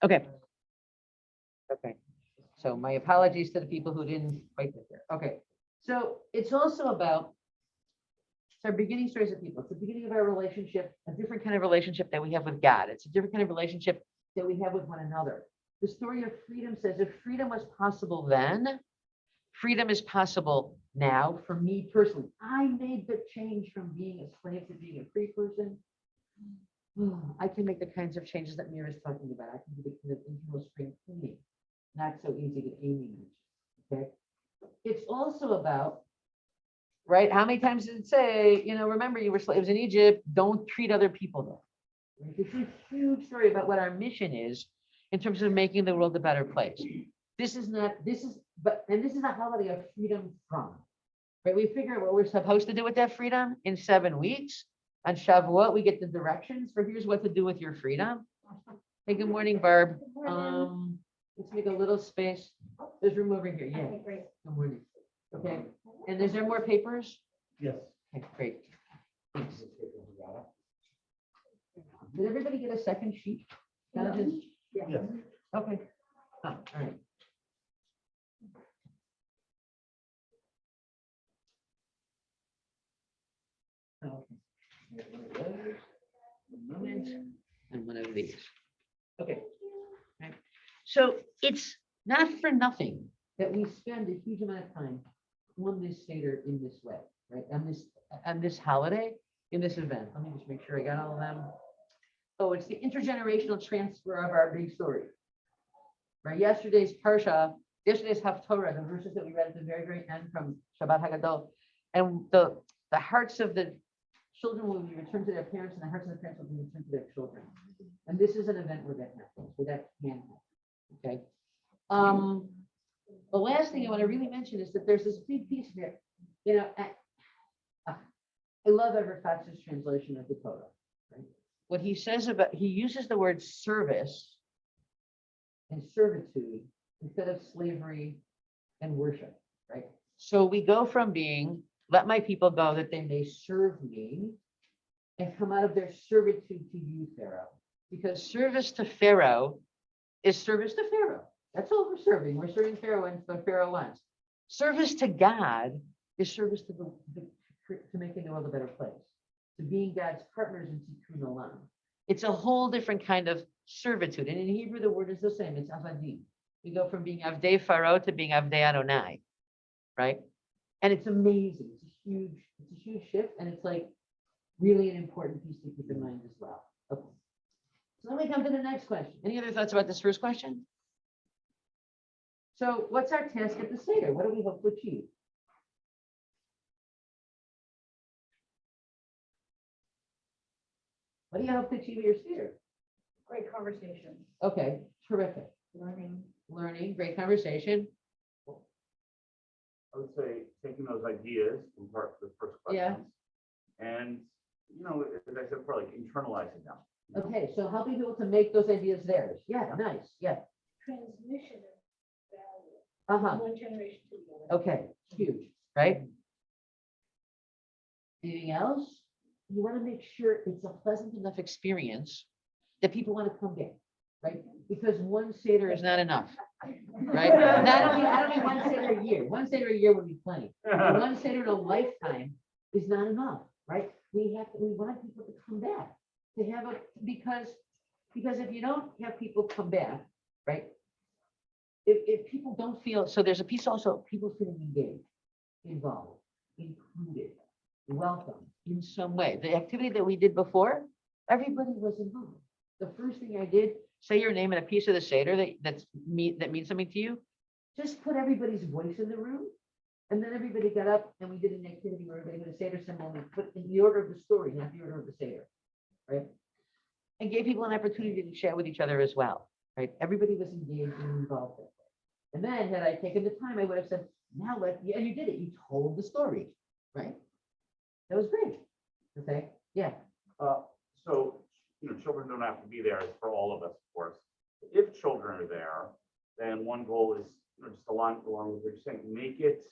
Okay. Okay. So my apologies to the people who didn't quite get there. Okay. So it's also about our beginning stories of people. It's the beginning of our relationship, a different kind of relationship that we have with God. It's a different kind of relationship that we have with one another. The story of freedom says if freedom was possible then, freedom is possible now for me personally. I made the change from being a slave to being a free person. I can make the kinds of changes that Mira is talking about. I can do the kind of internal spring cleaning. Not so easy to Amy mentioned. Okay. It's also about, right? How many times did it say, remember you were slaves in Egypt, don't treat other people though. Right? It's a huge story about what our mission is in terms of making the world a better place. This is a holiday of freedom from, right? We figure out what we're supposed to do with that freedom in 7 weeks. On Shavuot, we get the directions for here's what to do with your freedom. Hey, good morning, Barb. Let's make a little space. There's room over here. Yeah. Okay, great. Good morning. Okay. And is there more papers? Yes. Okay, great. Thanks. Did everybody get a second sheet? Yes. Yes. Okay. All right. Okay. One of those, one moment, and one of these. Okay. Right. So it's not for nothing that we spend a huge amount of time on this Seder in this way, right? On this holiday, in this event. Let me just make sure I got all of them. Oh, it's the intergenerational transfer of our big story. Right? Yesterday's Haftorah, the verses that we read at the very, very end from Shabbat Hagadol, and the hearts of the children will be returned to their parents, and the hearts of the parents will be returned to their children. And this is an event where that happens, where that can happen. Okay. The last thing I want to really mention is that there's this big piece here. I love Everett Fox's translation of the Torah. Right? What he says he uses the word service and servitude instead of slavery and worship. Right. So we go from being, let my people go that they may serve me, and come out of their servitude to you, Pharaoh. Because service to Pharaoh is service to Pharaoh. That's all we're serving. We're serving Pharaoh and what Pharaoh wants. Service to God is service to making the world a better place, to being God's partners in Tikkun Olam. It's a whole different kind of servitude. And in Hebrew, the word is the same. It's avadim. We go from being Avdei Pharaoh to being Avdei Adonai, right? And it's amazing. It's a huge shift. And it's like really an important piece to keep in mind as well. Okay. So then we come to the next question. Any other thoughts about this first question? So what's our task at the Seder? What do we hope to achieve? What do you hope to achieve at your Seder? Great conversation. Okay, terrific. Learning, great conversation. I would say taking those ideas from part of the first questions, and as I said before, like internalizing them. Okay, so helping people to make those ideas theirs. Yeah, nice. Yeah. transmission of value. One generation to the other. Okay, huge, right? Anything else? You want to make sure it's a pleasant enough experience that people want to come back, right? Because one Seder is not enough, right? I don't mean one Seder a year. One Seder a year would be plenty. But one Seder in a lifetime is not enough, right? We want people to come back, to have because if you don't have people come back, right? If people don't feel, so there's a piece also, people feeling engaged, involved, included, welcome in some way. The activity that we did before, everybody was involved. The first thing I did, say your name and a piece of the Seder that means something to you. Just put everybody's voice in the room. And then everybody got up and we did an activity where everybody put a Seder symbol and we put in the order of the story, not the order of the Seder, right? And gave people an opportunity to chat with each other as well, right? Everybody was engaged and involved. And then had I taken the time, I would have said, now and you did it. You told the story, right? That was great. Okay. Yeah. So, children don't have to be there for all of us, of course. If children are there, then one goal is just along with what you're saying, make it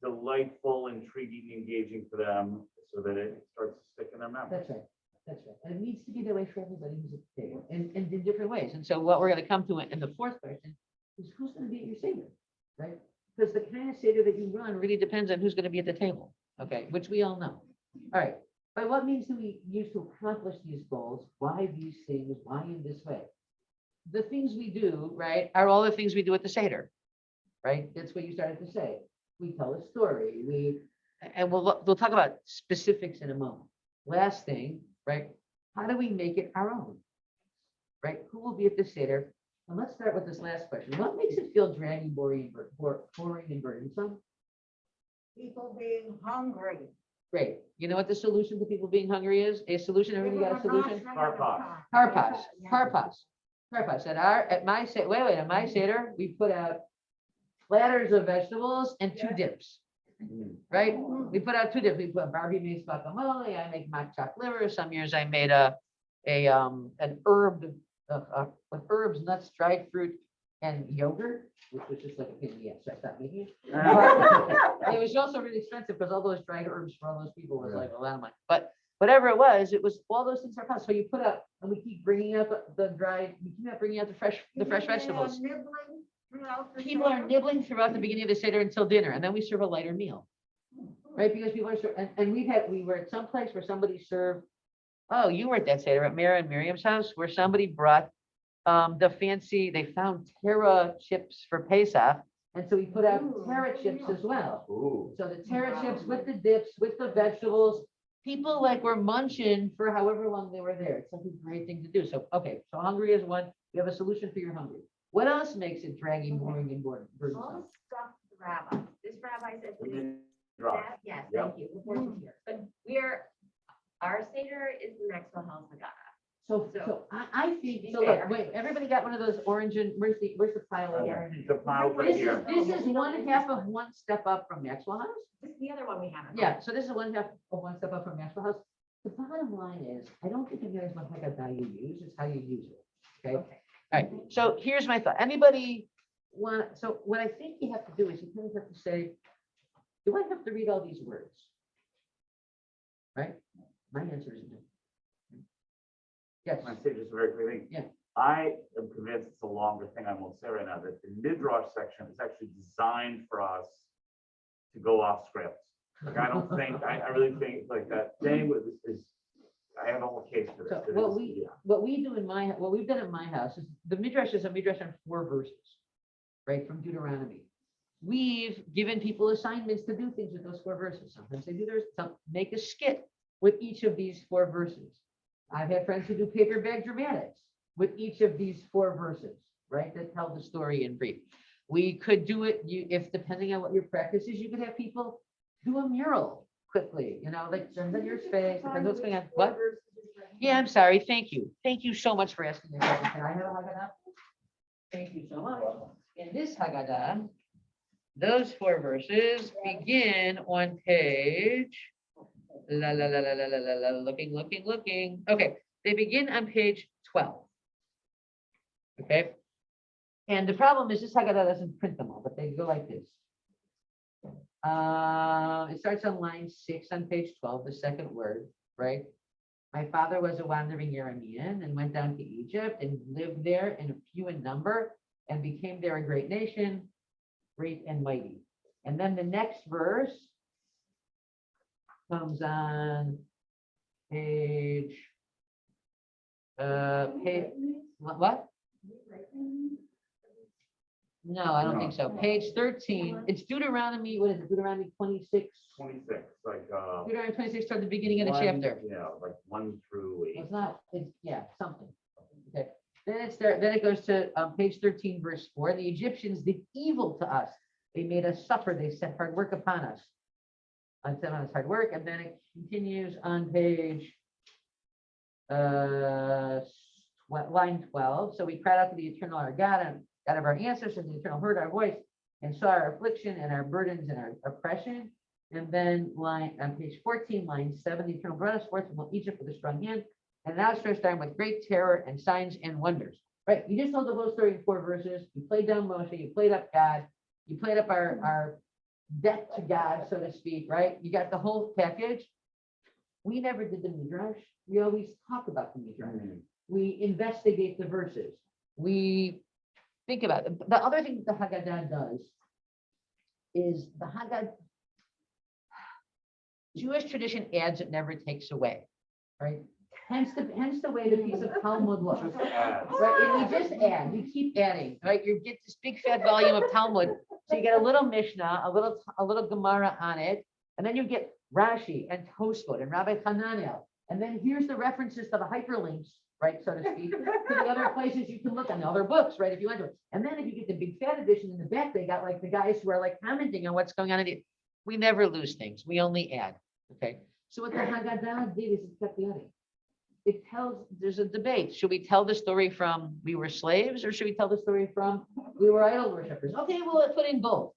delightful, intriguing, engaging for them so that it starts to stick in their memory. That's right. That's right. And it needs to be that way for everybody who's at the table and in different ways. And so what we're going to come to in the fourth question is who's going to be at your Seder, right? Because the kind of Seder that you run really depends on who's going to be at the table, okay, which we all know. All right. By what means do we use to accomplish these goals? Why these things? Why in this way? The things we do, right, are all the things we do at the Seder, right? That's what you started to say. We tell a story. And we'll talk about specifics in a moment. Last thing, right? How do we make it our own? Right? Who will be at the Seder? And let's start with this last question. What makes it feel draggy, boring, and burdensome? People being hungry. Great. You know what the solution to people being hungry is? A solution. Everybody got a solution? Harpas. At my Seder, we put out platters of vegetables and two dips. Right? We put out two dips. We put Barbie makes guacamole. I make mock chopped liver. Some years I made an herb with herbs, nuts, dried fruit, and yogurt, which was just like a pain in the ass. So I stopped making it. But it was also really expensive because all those dried herbs for all those people was like a lot of money. But whatever it was all those things are possible. So you put up, and we keep bringing out the dried, we keep bringing out the fresh vegetables. People are nibbling throughout the beginning of the Seder until dinner, and then we serve a lighter meal, right? Because people are, and we were at some place where somebody served. Oh, you were at that Seder at Mira and Miriam's house where somebody brought they found Terra chips for Pesach, and so we put out Terra chips as well. Ooh. So the Terra chips with the dips, with the vegetables, people like were munching for however long they were there. It's such a great thing to do. So, okay, so hungry is one. We have a solution for your hungry. What else makes it draggy, boring, and All burdensome? the stuff the rabbi. This rabbi says. We did drop. Yes, Yep. thank you. But our Seder is the Maxwell House Haggadah. So I think, so Fair. look, wait, everybody got one of those orange and, where's the pile of orange? The pile right here. This is one half of one step up from Maxwell House. This is the other one we haven't. Yeah, so this is one half of one step up from Maxwell House. The bottom line is, I don't think it matters what Haggadah you use, it's how you use it, okay? Okay. All right, so here's my thought. Anybody want, so what I think you have to do is you kind of have to say, do I have to read all these words? Right? My answer is no. Yes. I say just a very quick thing. Yeah. I am convinced it's a longer thing I won't say right now, that the Midrash section is actually designed for us to go off script. Like, I don't think, I really think like that thing is, I have a whole case for this. So It what is- we, yeah. what we do what we've done at my house is, the Midrash is a Midrash on 4 verses, right, from Deuteronomy. We've given people assignments to do things with those 4 verses. Sometimes they do some make a skit with each of these 4 verses. I've had friends who do paper bag dramatics with each of these 4 verses, right, that tell the story in brief. We could do it, if depending on what your practice is, you could have people do a mural quickly, like depends on your space, depends what's going on. What? Yeah, I'm sorry. Thank you. Thank you so much for asking the question. Can I have a Haggadah? Thank you so much. In this Haggadah, those 4 verses begin on page, looking. Okay, they begin on page 12. Okay. And the problem is this Haggadah doesn't print them all, but they go like this. It starts on line 6 on page 12, the second word, right? My father was a wandering Aramean and went down to Egypt and lived there in a few in number and became there a great nation, great and mighty. And then the next verse comes on page, what? No, I don't think so. Page 13, it's Deuteronomy, what is it, Deuteronomy 26? 26, like, Deuteronomy 26 toward the beginning of the chapter. Yeah, like 1 through 8. It's not, it's, yeah, something. Okay, then it goes to page 13, verse 4. The Egyptians did evil to us. They made us suffer. They set hard work upon us. Set on us hard work. And then it continues on page line 12. So we cried out to the eternal our God and God of our ancestors, the eternal heard our voice and saw our affliction and our burdens and our oppression. And then on page 14, line 7, the eternal brought us forth from Egypt with a strong hand, and now stretched arm with great terror and signs and wonders. Right? You just told the whole story in 4 verses. You played down Moshe, you played up God, you played up our debt to God, so to speak, right? You got the whole package. We never did the midrash. We always talk about the midrash. We investigate the verses. We think about it. The other thing the Haggadah does is the Haggadah, Jewish tradition adds, it never takes away, right? Hence the way the piece of Talmud looks. Just adds. Right, and you just add, you keep adding, right? You get this big fat volume of Talmud. So you get a little Mishnah, a little Gemara on it, and then you get Rashi and Tosfot and Rabbi Hananiel. And then here's the references to the hyperlinks, right, so to speak, to the other places you can look on the other books, right, if you want to. And then if you get the big fat edition in the back, they got like the guys who are like commenting on what's going on in it. We never lose things. We only add. Okay. So what the Haggadah did is it kept adding. It tells, there's a debate. Should we tell the story from we were slaves, or should we tell the story from we were idol worshippers? Okay, well, let's put in both.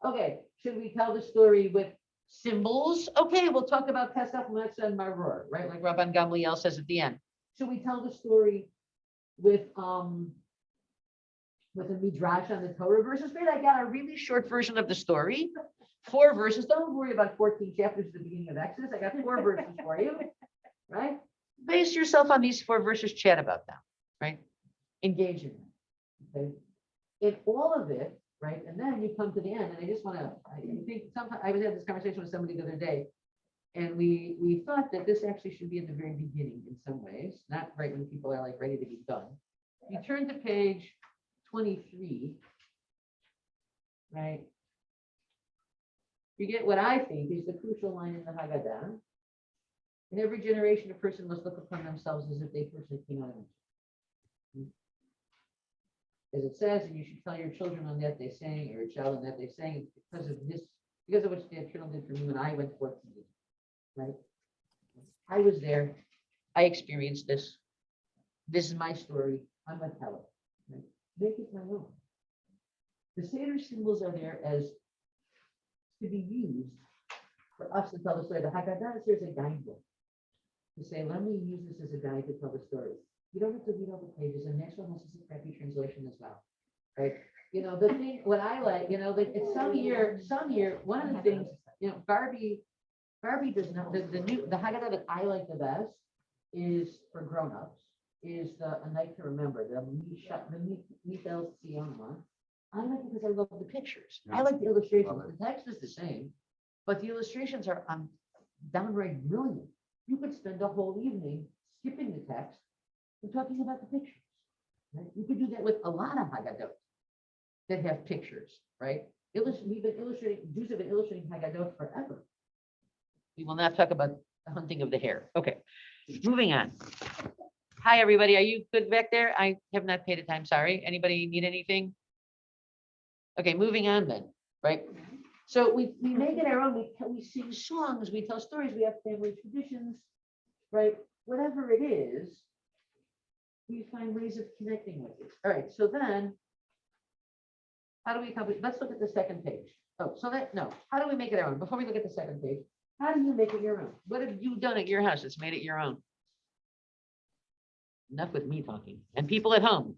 Okay, should we tell the story with symbols? Okay, we'll talk about Pesach, Matzah, and Maror, right? Like Rabban Gamliel says at the end. Should we tell the story with a midrash on the Torah verses? Great, I got a really short version of the story. 4 verses. Don't worry about 14 chapters at the beginning of Exodus. I got 4 verses for you, right? Base yourself on these 4 verses, chat about them, right? Engage in them, okay? In all of it, right? And then you come to the end, and I just want to, I think sometimes I was having this conversation with somebody the other day, and we thought that this actually should be at the very beginning in some ways, not right when people are like ready to be done. You turn to page 23, right? You get what I think is the crucial line in the Haggadah. In every generation, a person must look upon themselves as if they personally came out of it. As it says, and you should tell your children on that day saying, or your child on that day saying, it's because of this, because of what the eternal did for me when I went forth to you. Right? I was there. I experienced this. This is my story. I'm gonna tell it. Right? Make it my own. The Seder symbols are there as to be used for us to tell the story. The Haggadah is here as a guidebook to say, let me use this as a guide to tell the story. You don't have to read all the pages, and next one has a crappy translation as well, right? You know, the thing, what I like, you know, that it's some year, one of the things, you know, Barbie does not, the Haggadah that I like the best is for grown-ups, is A Night to Remember, the Michel Sion one. I like it because I love the pictures. I like the illustrations. The text is the same, but the illustrations are downright brilliant. You could spend a whole evening skipping the text and talking about the pictures. Right? You could do that with a lot of Haggadot that have pictures, right? We've been illustrating, Jews have been illustrating Haggadot forever. We will not talk about the hunting of the hare. Okay, moving on. Hi, everybody. Are you good back there? I have not paid attention. Sorry. Anybody need anything? Okay, moving on then, right? So we make it our own. We sing songs. We tell stories. We have family traditions, right? Whatever it is, we find ways of connecting with it. All right. So then, how do we come? Let's look at the second page. Oh, so no. How do we make it our own? Before we look at the second page, how do you make it your own? What have you done at your house that's made it your own? Enough with me talking. And people at home.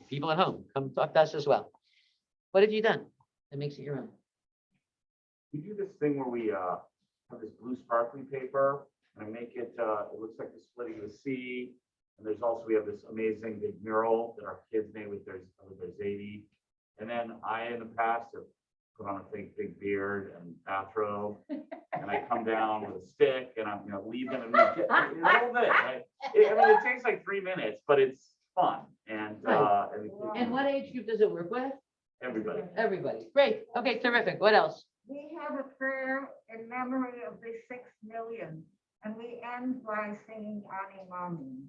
People at home, come talk to us as well. What have you done that makes it your own? We do this thing where we have this blue sparkly paper, and I make it, it looks like the splitting of the sea. And there's also, we have this amazing big mural that our kids made with their Zadie. And then I, in the past, have put on a big beard and bathrobe, and I come down with a stick, and I'm, leave them and a little bit, right? It takes like 3 minutes, but it's fun. And, And what age group does it work with? everybody. Everybody. Great. Okay, terrific. What else? We have a prayer in memory of the 6 million, and we end by singing Ani Mami.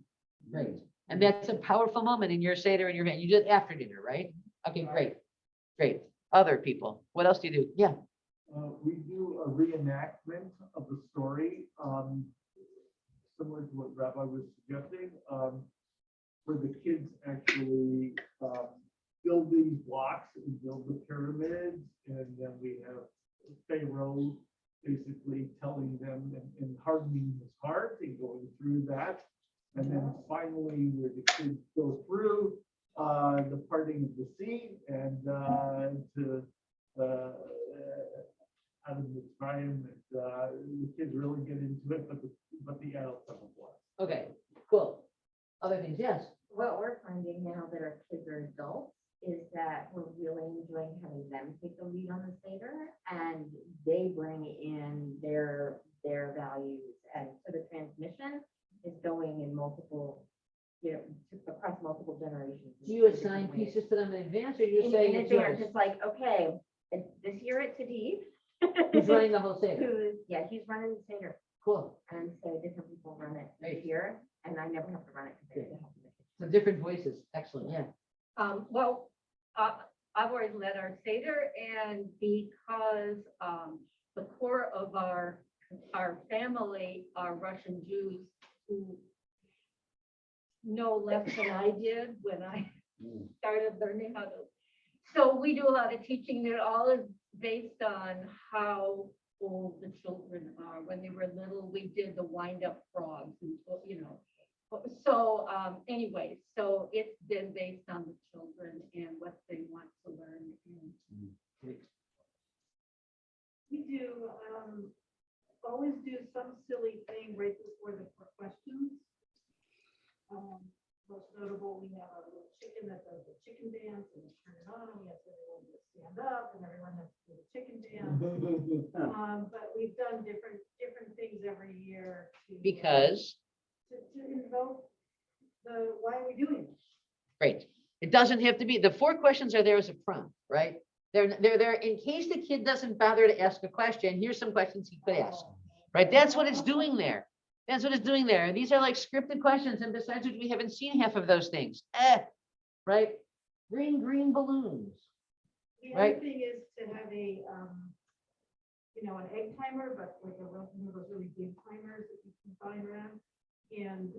Great. And that's a powerful moment in your Seder and your event. You did after dinner, right? Okay, great. Great. Other people. What else do you do? Yeah. We do a reenactment of the story, similar to what Rabbi was suggesting, where the kids actually build these blocks and build the pyramids, and then we have Pharaoh basically telling them and hardening his heart and going through that. And then finally, where the kids go through the parting of the sea and to out of Mitzrayim, and the kids really get into it, but the adults have a blast. Okay, cool. Other things, yes. What we're finding now that our kids are adults is that we're really enjoying having them take the lead on the Seder, and they bring in their values, and so the transmission is going in multiple, across multiple generations. Do you assign pieces to them in advance, or you In say it's advance, yours? it's like, okay, this year it's Hadid. Who's running the whole Seder? Yeah, he's running the Seder, Cool. and so different people run it Right. each year, and I never have to run it because they help me. So different voices. Excellent, yeah. Well, I've always led our Seder, and because the core of our family are Russian Jews who know less than I did when I started learning how to. So we do a lot of teaching, and it all is based on how old the children are. When they were little, we did the wind-up frogs, and so anyway, so it's been based on the children and what they want to learn. We do, always do some silly thing right before the questions. Most notable, we have a little chicken that does the chicken dance, and we turn it on, and we have everyone to stand up, and everyone has to do the chicken dance. But we've done different things every year to. Because, To invoke why are we doing this? great. It doesn't have to be, the 4 questions are there as a prompt, right? They're there in case the kid doesn't bother to ask a question. Here's some questions he could ask, right? That's what it's doing there. That's what it's doing there. And these are like scripted questions. And besides which, we haven't seen half of those things. Right? Bring green balloons. The Right. other thing is to have an egg timer, but like one of those really big timers that you can find around, and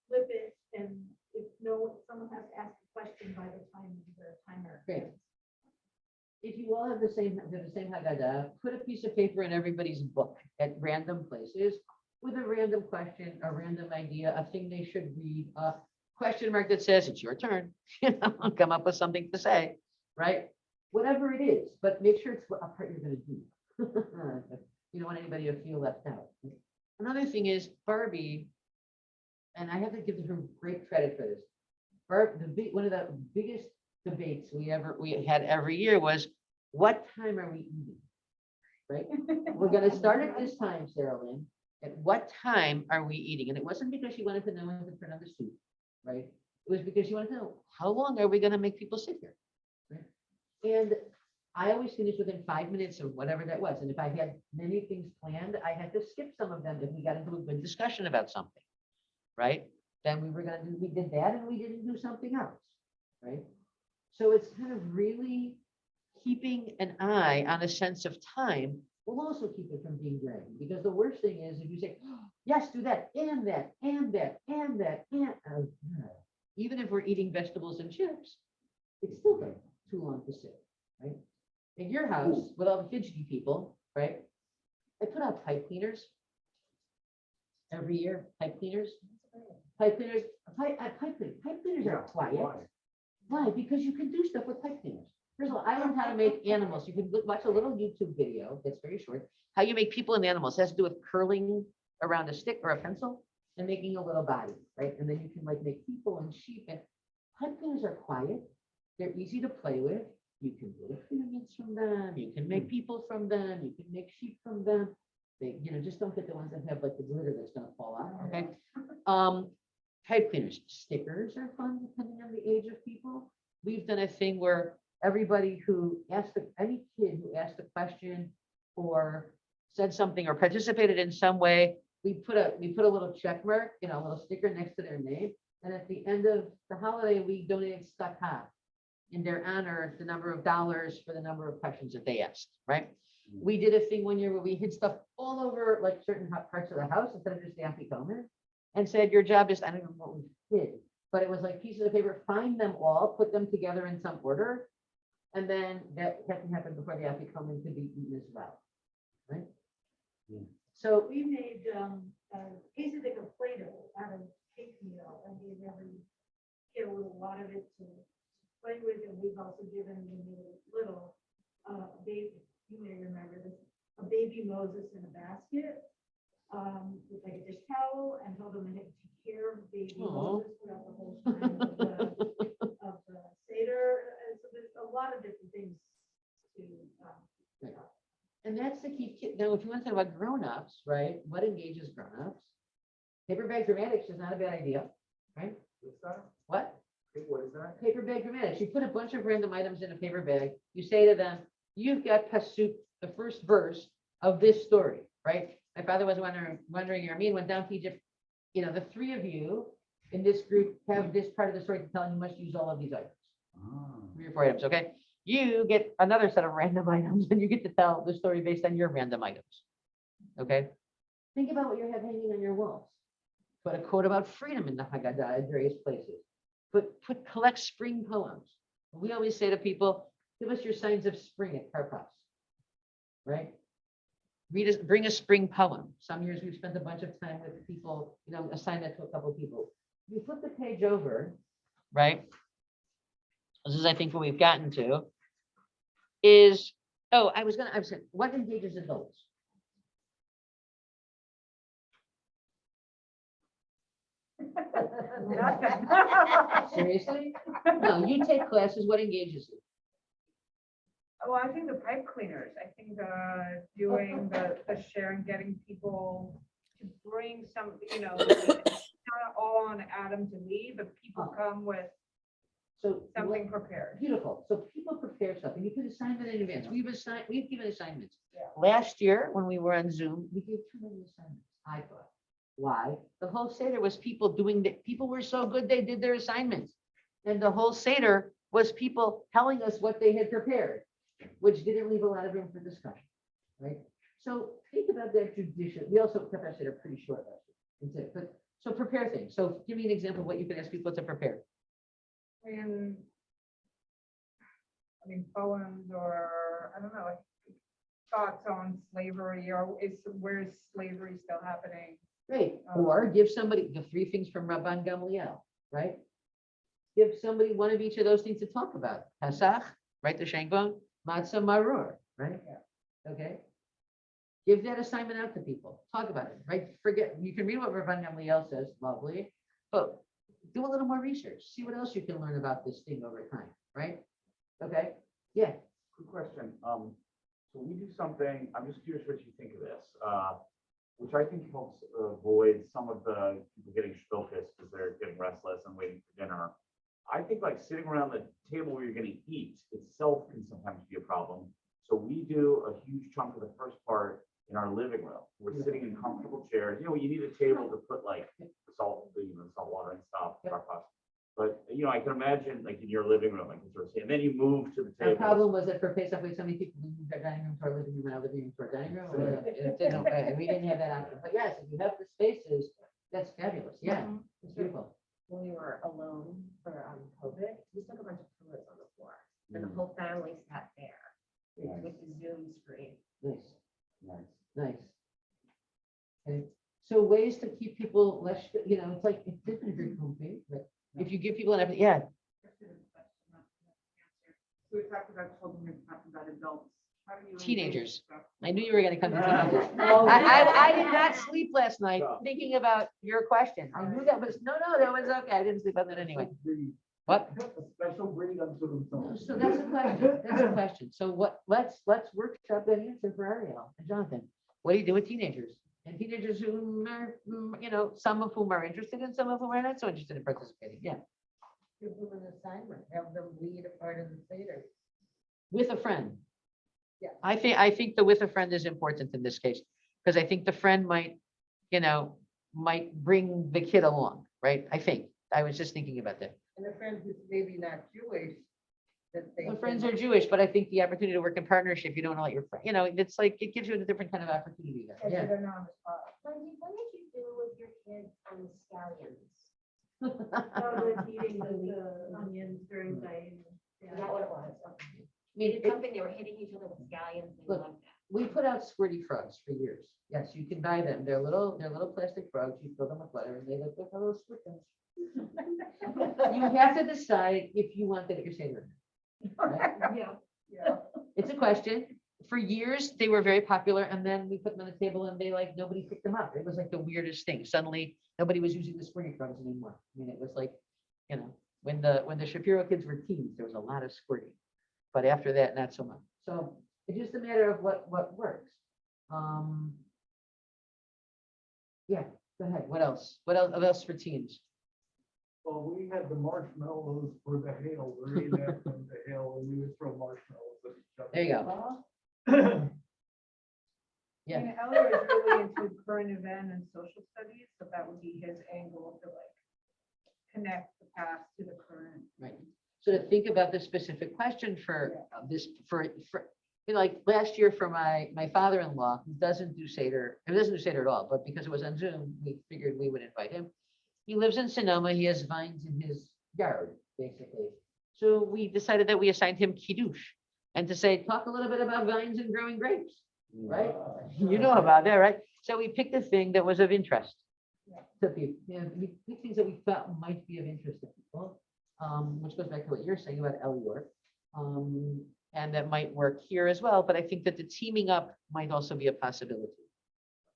flip it, and if someone has to ask a question by the time the timer. Great. If you all have the same Haggadah, put a piece of paper in everybody's book at random places with a random question, a random idea, a thing they should read, a question mark that says it's your turn. Come up with something to say, right? Whatever it is, but make sure it's a part you're going to do. You don't want anybody to feel left out. Another thing is Barbie, and I have to give her great credit for this. One of the biggest debates we had every year was, what time are we eating? Right? We're going to start at this time, Sarah Lynn. At what time are we eating? And it wasn't because she wanted to know when to turn on the soup, right? It was because she wanted to know, how long are we going to make people sit here? Right? And I always finished within 5 minutes of whatever that was. And if I had many things planned, I had to skip some of them if we got into a good discussion about something, right? Then we did that, and we didn't do something else, right? So it's kind of really keeping an eye on a sense of time will also keep it from being dragged. Because the worst thing is if you say, oh, yes, do that, and that, and that, and that, and even if we're eating vegetables and chips, it's still too long to sit, right? In your house, with all the fidgety people, right? I put out pipe cleaners every year, pipe cleaners. Pipe cleaners are quiet. Why? Because you can do stuff with pipe cleaners. First of all, I learned how to make animals. You can watch a little YouTube video that's very short. How you make people and animals. It has to do with curling around a stick or a pencil and making a little body, right? And then you can like make people and sheep. And pipe cleaners are quiet. They're easy to play with. You can do experiments from them. You can make people from them. You can make sheep from them. They, just don't get the ones that have like the glitter that's going to fall off. Okay. Pipe cleaners, stickers are fun depending on the age of people. We've done a thing where everybody who any kid who asked a question or said something or participated in some way, we put a little check mark, a little sticker next to their name. And at the end of the holiday, we donated staka in their honor, the number of dollars for the number of questions that they asked, right? We did a thing one year where we hid stuff all over like certain parts of the house instead of just the afikomen, and said, your job is, I don't know what we did, but it was like pieces of paper, find them all, put them together in some order, and then that can happen before the afikomen could be eaten as well, right? So We made cases of Play-Doh out of cake meal, and gave every kid a little lot of it to play with, and we've also given when they were little, you may remember this, a baby Moses in a basket, with like a dish towel, and told them they had to take care of baby Aw. Moses throughout the whole time of the Seder. And so there's a lot of different things to, And that's the key. Now, if you want to talk about grown-ups, right, what engages grown-ups? Paper bag dramatics is not a bad idea, right? What's that? What? What is that? Paper bag dramatics. You put a bunch of random items in a paper bag. You say to them, you've got pasuk, the first verse of this story, right? My father was wondering, Armin went down to Egypt. You know, the three of you in this group have this part of the story to tell, and you must use all of these items. Ah. 3 or 4 items, okay? You get another set of random items, and you get to tell the story based on your random items, okay? Think about what you have hanging on your walls. Put a quote about freedom in the Haggadah at various places. Collect spring poems. We always say to people, give us your signs of spring at Karpas, right? Bring a spring poem. Some years we've spent a bunch of time with people, you know, assign that to a couple of people. You flip the page over, right? This is, I think, what we've gotten to is, I was saying, what engages adults? Nothing. Seriously? No, you take classes, what engages you? Well, I think the pipe cleaners, I think doing the sharing, getting people to bring some, you know, it's not all on Adam to lead, but people come with So something prepared. beautiful. So people prepare stuff and you can assign it in advance. We've given assignments. Yeah. Last year, when we were on Zoom, we gave too many assignments, I thought. Why? The whole Seder was people people were so good, they did their assignments. And the whole Seder was people telling us what they had prepared, which didn't leave a lot of room for discussion, right? So think about that tradition. We also kept our Seder pretty short last year. But so prepare things. So give me an example of what you could ask people to prepare. And I mean, poems or, I don't know, like thoughts on slavery, or where is slavery still happening? Great. Or give somebody the 3 things from Rabban Gamliel, right? Give somebody one of each of those things to talk about. Pesach, right? The Shankbone, Matzah Maror, right? Yeah. Okay. Give that assignment out to people. Talk about it, right? Forget, you can read what Rabban Gamliel says, lovely, but do a little more research. See what else you can learn about this thing over time, right? Okay. Yeah. Quick question. So we do something, I'm just curious what you think of this, which I think helps avoid some of the people getting focused because they're getting restless and waiting for dinner. I think like sitting around the table where you're going to eat itself can sometimes be a problem. So we do a huge chunk of the first part in our living room. We're sitting in comfortable chairs. You know, you need a table to put like salt, salt water and stuff. But I can imagine like in your living room, like sort of say, and then you move to the Our table. problem was that for Pesach, we had so many people, we moved our dining room to our living room and our living room to our dining room. We didn't have that option. But yes, if you have the spaces, that's fabulous. Yeah, it's beautiful. When we were alone for COVID, we took a bunch of pillows on the floor and the whole family sat there with the Zoom screen. Nice, Nice. nice. Okay, so ways to keep people less, it's like, it's different if you're home, but if you give people an, yeah, We talked about children, we talked about adults. How do you engage Teenagers. stuff? I knew you were gonna come to teenagers. Oh, I did not sleep last night Yeah. thinking about your question. I knew that was, no, that was okay. I didn't sleep on that anyway. What? A special breed unto themselves. So that's a question. That's a question. So let's workshop that answer for Ariel and Jonathan. What do you do with teenagers? And teenagers who are, some of whom are interested and some of whom are not so interested in participating. Yeah. Give them an assignment, have them lead a part of the Seder. With a friend. Yeah. I think the with a friend is important in this case, because I think the friend might bring the kid along, right? I was just thinking about that. And a friend who's maybe not Jewish, that they. The friends are Jewish, but I think the opportunity to work in partnership, you don't want to let your friend, it's like, it gives you a different kind of opportunity there. Yeah. They're not on the spot. Wendy, what did you do with your kids on scallions? Eating the onions during the. Is that what it was? Okay. I mean, They did something, they were hitting each other with scallions. They Look, loved that. we put out squirty frogs for years. Yes, you can buy them. They're little plastic frogs. You fill them with butter and they look like a little squirt things. You have to decide if you want that at your Seder. Right? Yeah. Yeah. It's a question. for years, they were very popular, and then we put them on the table and they like, nobody picked them up. It was like the weirdest thing. Suddenly, nobody was using the squirting crumbs anymore. I mean, it was like, when the Shapiro kids were teens, there was a lot of squirting. But after that, not so much. So it's just a matter of what works. Yeah, go ahead. What else? What else for teens? Well, we had the marshmallows for the hail, the reenactment of the hail, and we would throw marshmallows at each other. There you go. I Yeah. mean, Elliot is really into current event and social studies, so that would be his angle to like connect the past to the current. Right. So to think about the specific question for this, like last year for my father-in-law, who doesn't do Seder, he doesn't do Seder at all, but because it was on Zoom, we figured we would invite him. He lives in Sonoma. He has vines in his yard, basically. So we decided that we assigned him Kiddush and to say, talk a little bit about vines and growing grapes, right? You know about that, right? So we picked a thing that was of interest to people. We picked things that we thought might be of interest to people, which goes back to what you're saying about Elior. And that might work here as well, but I think that the teaming up might also be a possibility.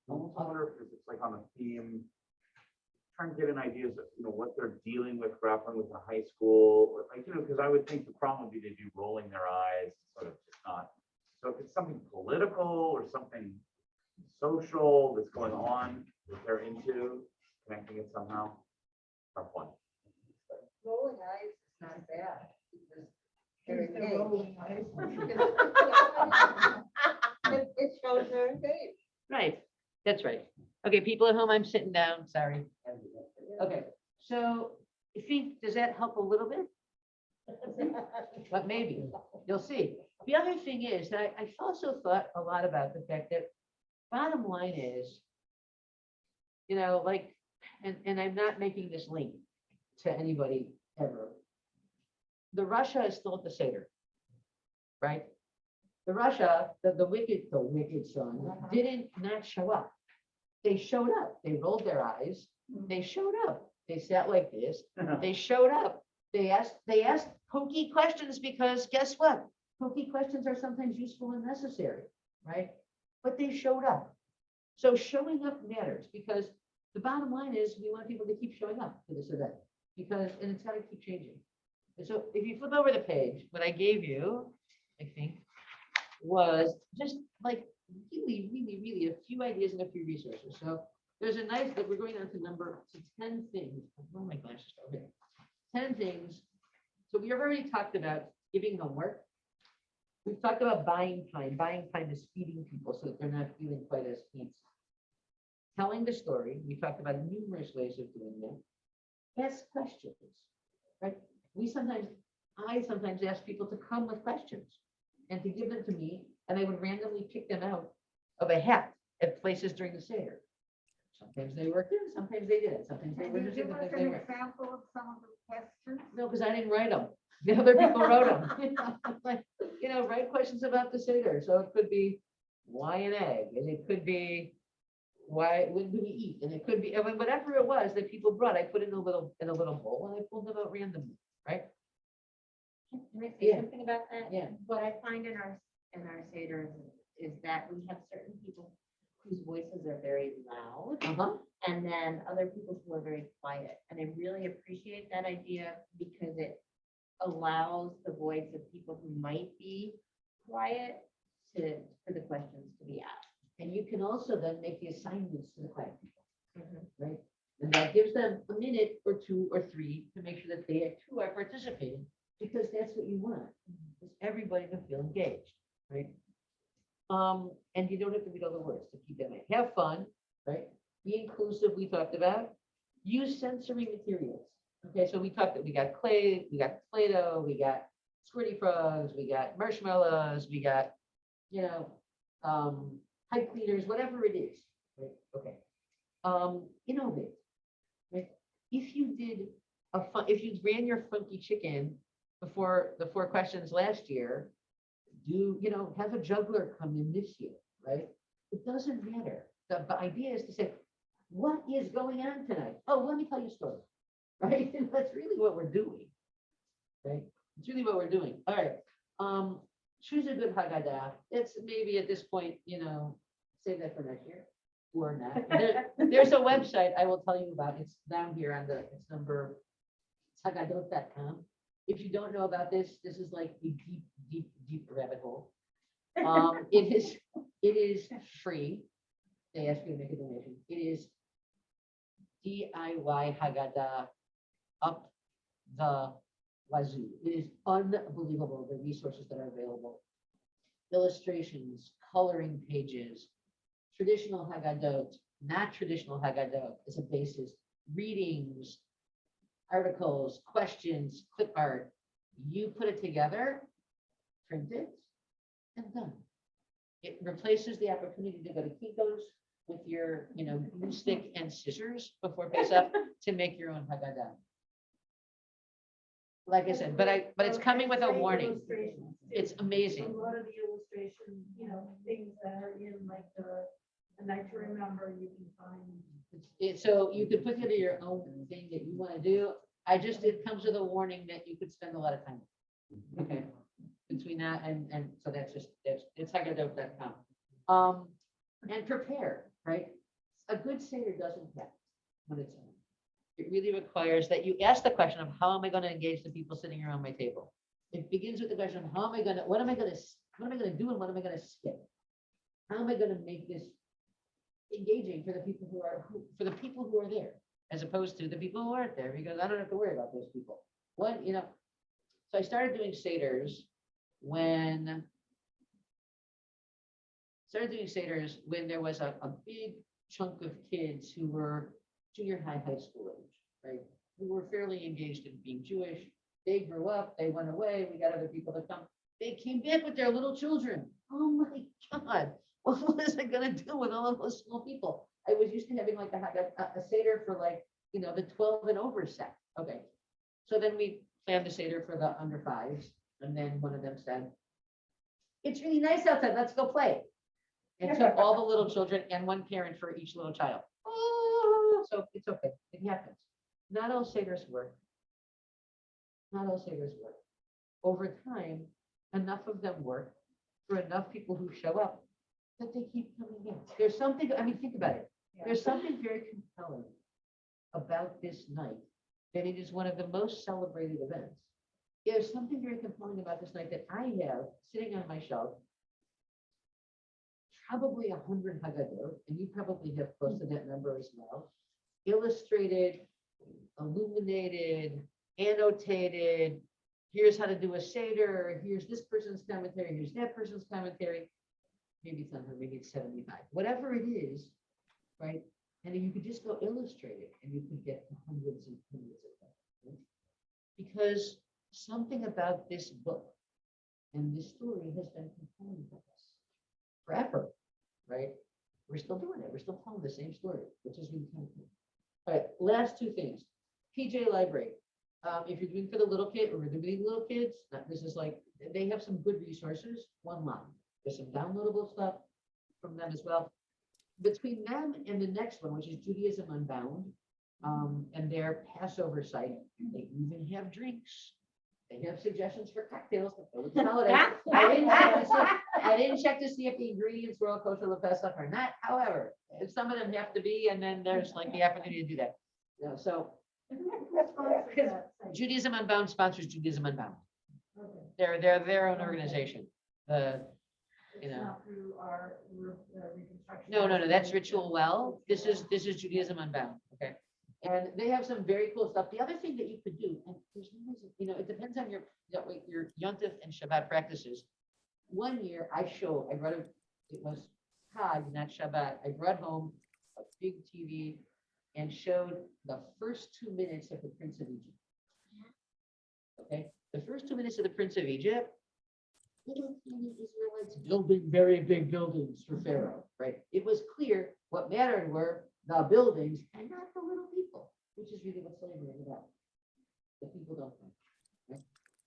I wonder if it's like on a theme, trying to get an idea of, what they're dealing with, grappling with the high school, or like, because I would think the problem would be they do rolling their eyes, sort of just not. So if it's something political or something social that's going on that they're into, connecting it somehow, tough one. Rolling eyes is not bad, because Here's they're the engaged. rolling eyes. It shows they're engaged. Right, that's right. Okay, people at home, I'm sitting down, sorry. Okay, so I think, does that help a little bit? But maybe, you'll see. The other thing is that I also thought a lot about the fact that bottom line is, like, and I'm not making this link to anybody ever. The Russia is still at the Seder, right? The Russia, the wicked son, didn't not show up. They showed up. They rolled their eyes. They showed up. They sat like this. They showed up. They asked pokey questions because guess what? Pokey questions are sometimes useful and necessary, right? But they showed up. So showing up matters because the bottom line is we want people to keep showing up to this event and it's got to keep changing. And so if you flip over the page, what I gave you, I think, was just like really, really, really a few ideas and a few resources. So there's a nice, like we're going on to 10 things. Oh, my glasses over here. 10 things. So we have already talked about giving homework. We've talked about buying time. Buying time is feeding people so that they're not feeling quite as antsy. Telling the story. We talked about numerous ways of doing that. Ask questions, right? I sometimes ask people to come with questions and to give them to me, and I would randomly pick them out of a hat at places during the Seder. Sometimes they worked in, sometimes they didn't. Sometimes they Can were you interesting, give us sometimes they an weren't. example of some of the questions? No, because I didn't write them. The other people wrote them. Like, write questions about the Seder. So it could be, why an egg? And it could be, when do we eat? And it could be, whatever it was that people brought, I put in a little bowl and I pulled them out randomly, right? Can I say Yeah. something about that? Yeah. What I find in our Seder is that we have certain people whose voices are very loud, Uh-huh. and then other people who are very quiet. And I really appreciate that idea because it allows the voice of people who might be quiet for the questions to be asked. And you can also then make the assignments to the quiet people, right? And that gives them a minute or two or three to make sure that they too are participating, because that's what you want, is everybody to feel engaged, right? And you don't have to read all the words to keep them in. Have fun, right? Be inclusive, we talked about. Use sensory materials. Okay, so we got clay, we got Play-Doh, we got squirty frogs, we got marshmallows, we got, pipe cleaners, whatever it is, right? Okay. Innovate, right? If you ran your funky chicken before the 4 questions last year, have a juggler come in this year, right? It doesn't matter. The idea is to say, what is going on tonight? Oh, let me tell you a story, right? And that's really what we're doing, right? It's really what we're doing. All right. choose a good Haggadah. It's maybe at this point, save that for next year or not. There's a website I will tell you about. It's down here on it's haggadot.com. If you don't know about this is like a deep, deep, deep rabbit hole. It is free. They ask you to make a donation. It is DIY Haggadah up the wazoo. It is unbelievable, the resources that are available. Illustrations, coloring pages, traditional Haggadot, not traditional Haggadot as a basis, readings, articles, questions, clip art. You put it together, print it, and done. It replaces the opportunity to go to Kinko's with your, glue stick and scissors before Pesach to make your own Haggadah. Like I said, but it's coming with a Great warning. illustrations, too. It's A amazing. lot of the illustration, things that are in like the night to remember, you can find. So you could put together your own thing that you want to do. It comes with a warning that you could spend a lot of time. Okay, between that and so it's haggadot.com. And prepare, right? A good Seder doesn't happen when it's on. It really requires that you ask the question of how am I going to engage the people sitting around my table? It begins with the question of what am I going to do and what am I going to skip? How am I going to make this engaging for the people who are there, as opposed to the people who aren't there, because I don't have to worry about those people. So I started doing Seders when there was a big chunk of kids who were junior high school age, right? Who were fairly engaged in being Jewish. They grew up, they went away, we got other people to come. They came back with their little children. Oh my God, what is I gonna do with all of those small people? I was used to having like a Seder for the 12 and over set. Okay, so then we planned the Seder for the under fives, and then one of them said, "It's really nice outside, let's go play." And took all the little children and one parent for each little child. Oh, so it's okay, it happens. Not all Seders work. Over time, enough of them work for enough people who show up that they keep coming in. There's something, think about it. There's something very compelling about this night, that it is one of the most celebrated events. There's something very compelling about this night that I have sitting on my shelf, probably 100 Haggadot, and you probably have close to that number as well, illustrated, illuminated, annotated. Here's how to do a Seder. Here's this person's commentary. Here's that person's commentary. Maybe it's 100, maybe it's 75. Whatever it is, right? And then you could just go illustrate it, and you could get to hundreds and hundreds of them. Right? Because something about this book and this story has been compelling for us forever, right? We're still doing it. We're still telling the same story, which is really kind of cool. All right, last two things. PJ Library. If you're doing for the little kid or doing little kids, this is they have some good resources online. There's some downloadable stuff from them as well. Between them and the next one, which is Judaism Unbound, and their Passover site, they even have drinks. They have suggestions for cocktails to go with the holiday. I didn't check to see if the ingredients were all kosher Pesach or not. However, some of them have to be, and then there's the opportunity to do that. So Judaism Unbound sponsors Judaism Unbound. They're their own organization. It's not through our reconstruction. No, that's Ritual Well. This is Judaism Unbound. Okay. And they have some very cool stuff. The other thing that you could do, and there's no reason, it depends on your Yontif and Shabbat practices. One year it was Chag, not Shabbat. I brought home a big TV and showed the first 2 minutes of the Prince of Egypt. Okay, the first 2 minutes of the Prince of Egypt, little tiny Israelites building very big buildings for Pharaoh, right? It was clear what mattered were the buildings and not the little people, which is really what slavery is about. The people don't know. Right?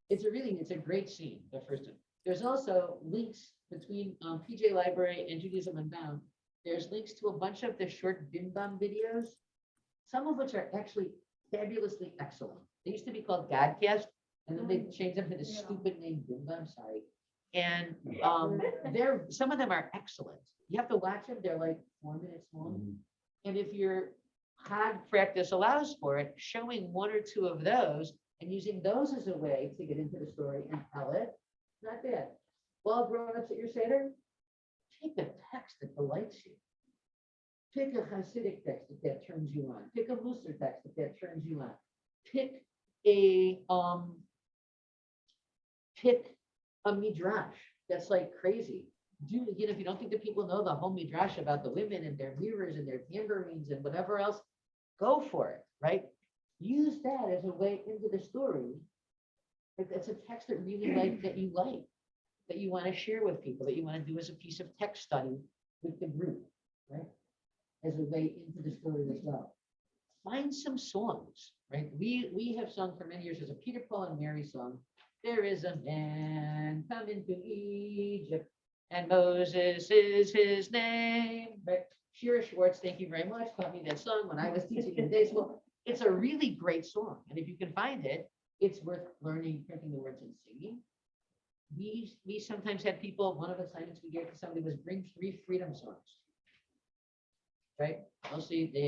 It's a great scene, the first one. There's also links between PJ Library and Judaism Unbound. There's links to a bunch of the short Bim Bam videos, some of which are actually fabulously excellent. They used to be called Godcast, and then they changed them to the stupid name Bim Bam. Sorry. And some of them are excellent. You have to watch them. They're like 4 minutes long. And if your hard practice allows for it, showing one or two of those and using those as a way to get into the story and tell it, not bad. Well, grown-ups at your Seder, pick a text that delights you. Pick a Hasidic text that turns you on. Pick a Mussar text that turns you on. Pick a midrash that's like crazy. If you don't think that people know the whole midrash about the women and their mirrors and their tambourines and whatever else, go for it, right? Use that as a way into the story. It's a text that really that you want to share with people, that you want to do as a piece of text study with the group, right? As a way into the story as well. Find some songs, right? We have sung for many years as a Peter, Paul, and Mary song. There is a man coming to Egypt, and Moses is his name. Right? Shira Schwartz, thank you very much, taught me that song when I was teaching in the day school. It's a really great song, and if you can find it, it's worth learning, printing the words and singing. We sometimes had people. One of the assignments we gave to somebody was bring 3 freedom songs. Right? We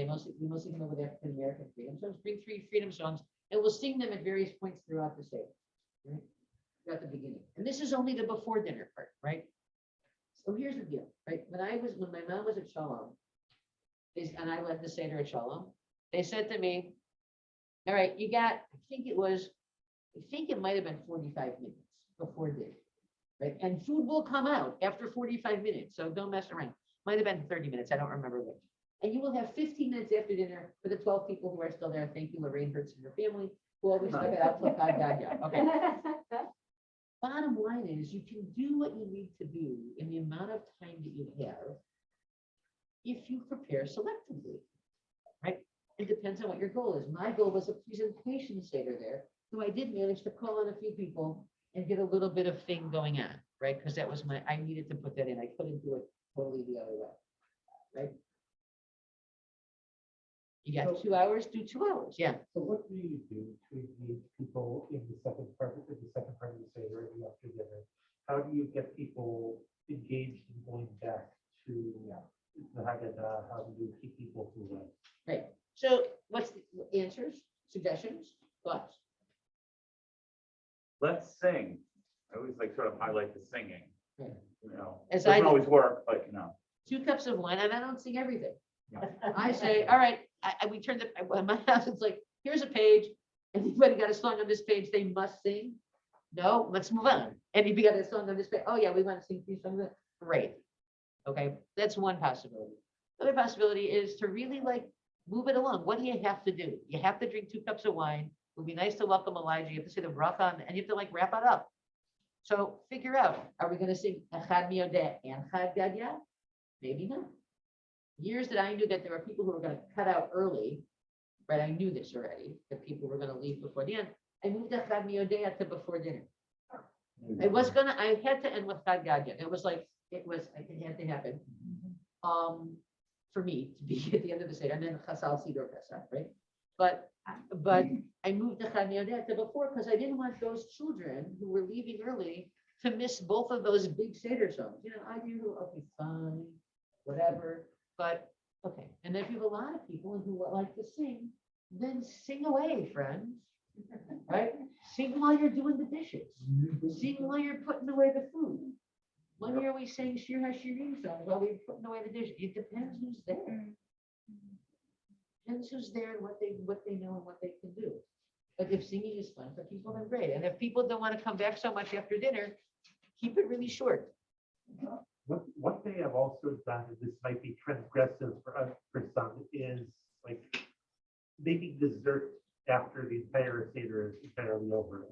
mostly come up with African American freedom songs. Bring 3 freedom songs, and we'll sing them at various points throughout the Seder, right? Throughout the beginning. And this is only the before dinner part, right? So here's the deal, right? When my mom was at Shalom, and I led the Seder at Shalom, they said to me, "All right, you got," I think it might have been 45 minutes before dinner, right? And food will come out after 45 minutes, so don't mess around. Might have been 30 minutes, I don't remember which. And you will have 15 minutes after dinner for the 12 people who are still there. Thank you, Lorraine Hertz and her family, who always stuck it out till God got you. Okay. Bottom line is you can do what you need to do in the amount of time that you have if you prepare selectively, right? It depends on what your goal is. My goal was a presentation Seder there, so I did manage to call on a few people and get a little bit of thing going on, right? Because that was I needed to put that in. I couldn't do it totally the other way, right? You got 2 hours, do 2 hours, yeah. So what do you do to engage people in the second part of the Seder and after dinner? How do you get people engaged in going back to the Haggadah? How do you keep people to that? Right. So what's the answers, suggestions, thoughts? Let's sing. I always sort of highlight the singing. Right. It doesn't always work, but 2 cups of wine, and I don't sing everything. Yeah. I say, all right, we turn in my house, it's like, here's a page. Anybody got a song on this page they must sing? No, let's move on. And if you got a song on this page, oh yeah, we want to sing 3 songs. Great. Okay, that's one possibility. The other possibility is to really move it along. What do you have to do? You have to drink 2 cups of wine. It would be nice to welcome Elijah. You have to say the bracha, and you have to wrap it up. So figure out, are we going to sing Echad Miodeh and Chad Gadya? Maybe not. Years that I knew that there were people who were going to cut out early, right? I knew this already, that people were going to leave before the end. I moved Echad Miodeh to before dinner. I had to end with Chad Gadya. It had to happen. For me to be at the end of the Seder, and then Chasal Sidor Pesach, right? But I moved the Chad Miodeh to before because I didn't want those children who were leaving early to miss both of those big Seder songs. I do, okay, fine, whatever. But okay, and if you have a lot of people who like to sing, then sing away, friends. Right? Sing while you're doing the dishes. Sing while you're putting away the food. One year we sang Shir HaShirim songs while we were putting away the dishes. It depends who's there. Depends who's there and what they know and what they can do. But if singing is fun for people, then great. And if people don't want to come back so much after dinner, keep it really short. What they have also done, and this might be transgressive for some, is making dessert after the entire Seder is entirely over.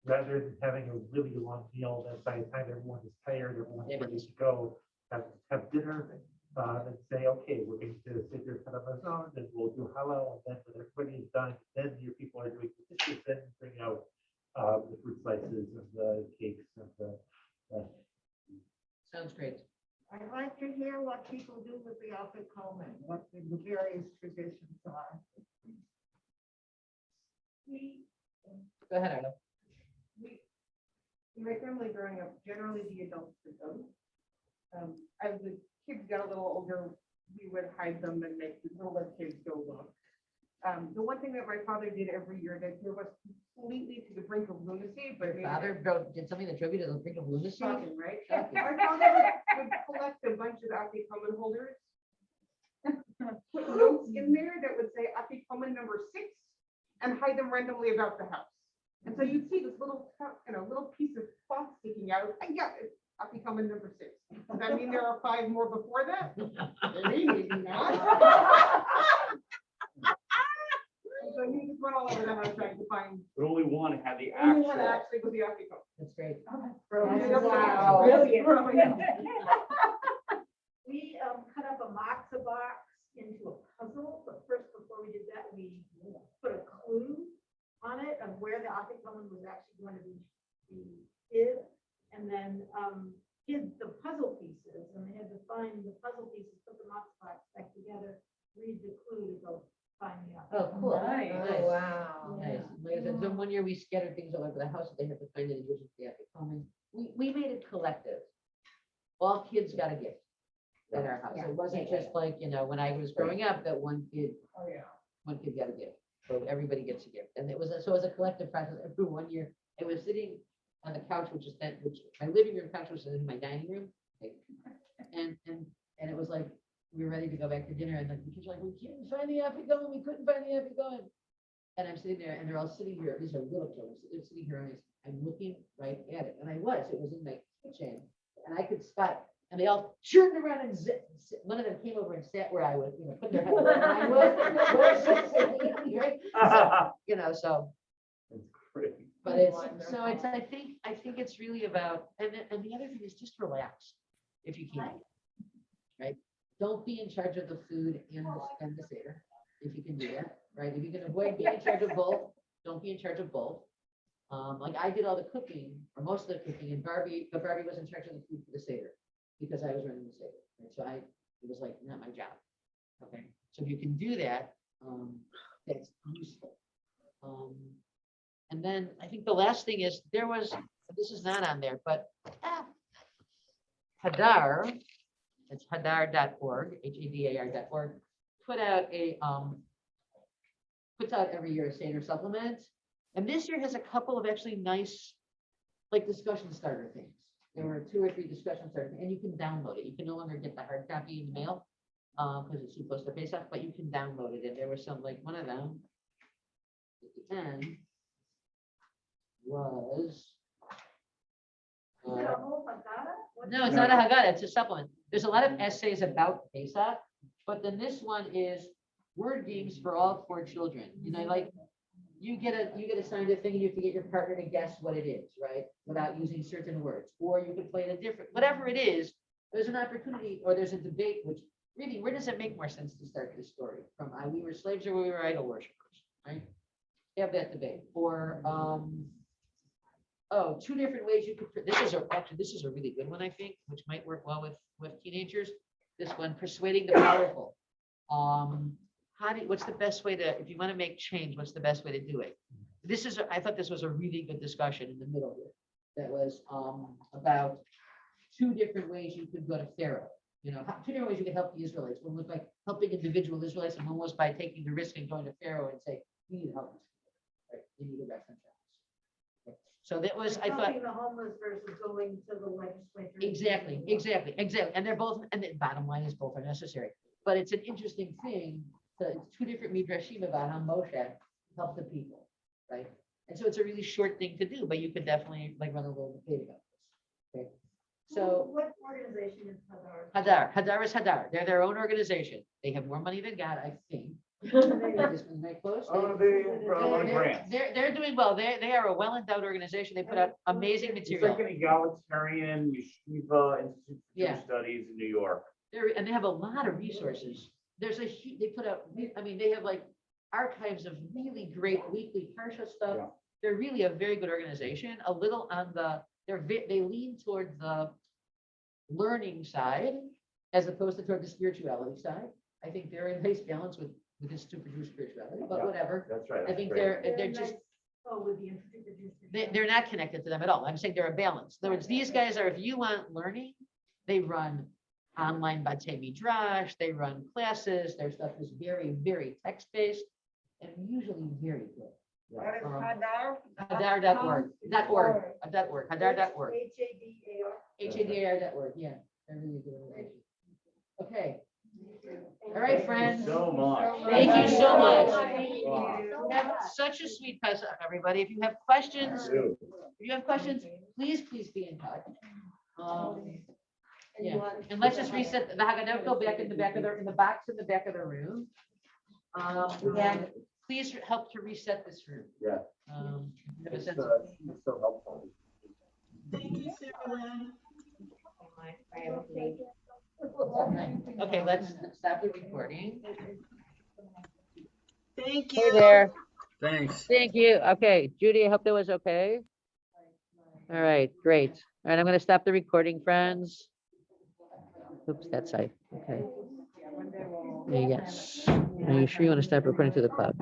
Rather than having a really long meal, that by the time everyone is tired, everyone's ready to go, have dinner and say, okay, we're going to sit here for Amazon, and we'll do halal, and then when everybody is done, then your people are doing the dishes, then bring out the fruit slices and the cakes and the Sounds great. I'd like to hear what people do with the afikomen, what the various traditions are. Go ahead, Arno. In my family growing up, generally the adults did them. As the kids got a little older, we would hide them and make the little kids go look. The one thing that my father did every year that was completely to the brink of lunacy, but Your made father did something that drove you to the brink of lunacy? shocking, right? Shocking. My father would collect a bunch of afikoman holders, put notes in there that would say afikoman number 6, and hide them randomly about the house. And so you'd see this little, little piece of cloth sticking out. Yeah, it's afikoman number 6. Does that mean there are 5 more before that? Maybe not. So he just went all over the house trying to find. But only one had the Only one actual. actually was the afikoman. That's great. Wow. Brilliant. We cut up a matzo box into a puzzle, but first, before we did that, we put a clue on it of where the afikoman was actually going to be hid, and then hid the puzzle pieces, and they had to find the puzzle pieces, put the matzo box back together, read the clue to go find the Oh, afikoman. cool. Nice. Nice. Wow. Nice. Like I said, so one year we scattered things all over the house, they had to find it in the afikoman. We made it collective. All kids got a gift at our house. Yeah. It wasn't Yeah. just like, when I was growing up, that one kid Oh, yeah. got a gift. So everybody gets a gift. And it was, so it was a collective process. Every one year, I was sitting on the couch, which my living room couch was in my dining room. And it was like, we were ready to go back to dinner, and like, the kids were like, we couldn't find the afikoman, we couldn't find the afikoman. And I'm sitting there, and they're all sitting here, these are little children, so they're sitting here, and I'm looking right at it, and it was in my kitchen, and I could spot, and they all turned around and one of them came over and sat where I was, put their head where I was sitting, right? So, It's great. but I think it's really about, and the other thing is just relax, if you can, right? Don't be in charge of the food and the Seder, if you can do that, right? If you can avoid being in charge of both, don't be in charge of both. Like I did all the cooking, or most of the cooking, and Barbie was in charge of the food for the Seder, because I was running the Seder, right? So it was like not my job, okay? So if you can do that, that's useful. And then I think the last thing is, this is not on there, but Hadar, it's hadar.org, HADAR.org, puts out every year a Seder supplement. And this year has a couple of actually nice, like discussion starter things. There were 2 or 3 discussion starters, and you can download it. You can no longer get the hard copy in the mail because it's too close to Pesach, but you can download it. And there was some, like one of them at the end was. Is it a whole Haggadah? What- No, it's not a Haggadah, it's a supplement. There's a lot of essays about Pesach, but then this one is word games for all 4 children. Like you get assigned a thing and you have to get your partner to guess what it is, right? Without using certain words, or you could play it a different, whatever it is, there's an opportunity or there's a debate, which really, where does it make more sense to start this story? From we were slaves or we were idol worshipers, right? Have that debate. Or 2 different ways you could, this is a really good one, I think, which might work well with teenagers. This one, persuading the powerful. What's the best way to, if you want to make change, what's the best way to do it? I thought this was a really good discussion in the middle here. That was about 2 different ways you could go to Pharaoh. 2 different ways you could help the Israelites. One was by helping individual Israelites, and one was by taking the risk and going to Pharaoh and say, you need help. Right? You need a reference. So that was, I thought. Helping the homeless versus going to the legislature. Exactly. And they're both, and the bottom line is both are necessary. But it's an interesting thing, it's 2 different midrashim about how Moshe helped the people, right? And so it's a really short thing to do, but you could definitely like run a little debate about this. Okay. So What organization is Hadar? Hadar is Hadar. They're their own organization. They have more money than God, I think. They close. Oh, they run grants. They're doing well. They are a well-endowed organization. They put out amazing It's material. like an egalitarian yeshiva institute for Yeah. Jewish studies in New York. And they have a lot of resources. They put out, they have like archives of really great weekly Parsha stuff. Yeah. They're really a very good organization, a little on they lean toward the learning side as opposed to toward the spirituality side. I think they're a nice balance with this super Jewish spirituality, but Yeah. whatever. That's right. I think that's great. they're just, Oh, with the introduced. They're not connected to them at all. I'm saying they're a balance. In other words, these guys are, if you want learning, they run online Batei Midrash, they run classes, their stuff is very, very text-based and usually very good. What is Um, Hadar? Hadar.org, Hadar.org, HADAR. HADR.org, yeah. They're really good. Okay. All right, friends. So much. Thank you so much. Wow. Have such a sweet Pesach, everybody. If you have questions, please be in touch. Yeah, and let's just reset the Haggadah, go back in the back of their, in the box in the back of the room. And please help to reset this room. Yeah. Have a It's sense of- it's so helpful. Thank you, Sarah Lynn. Okay, let's stop the recording. Thank Hey you. there. Thanks. Thank you. Okay, Judy, I hope that was okay. All right, great. All right, I'm gonna stop the recording, friends. Oops, that side. Okay. Yes. Are you sure you want to stop recording to the cloud?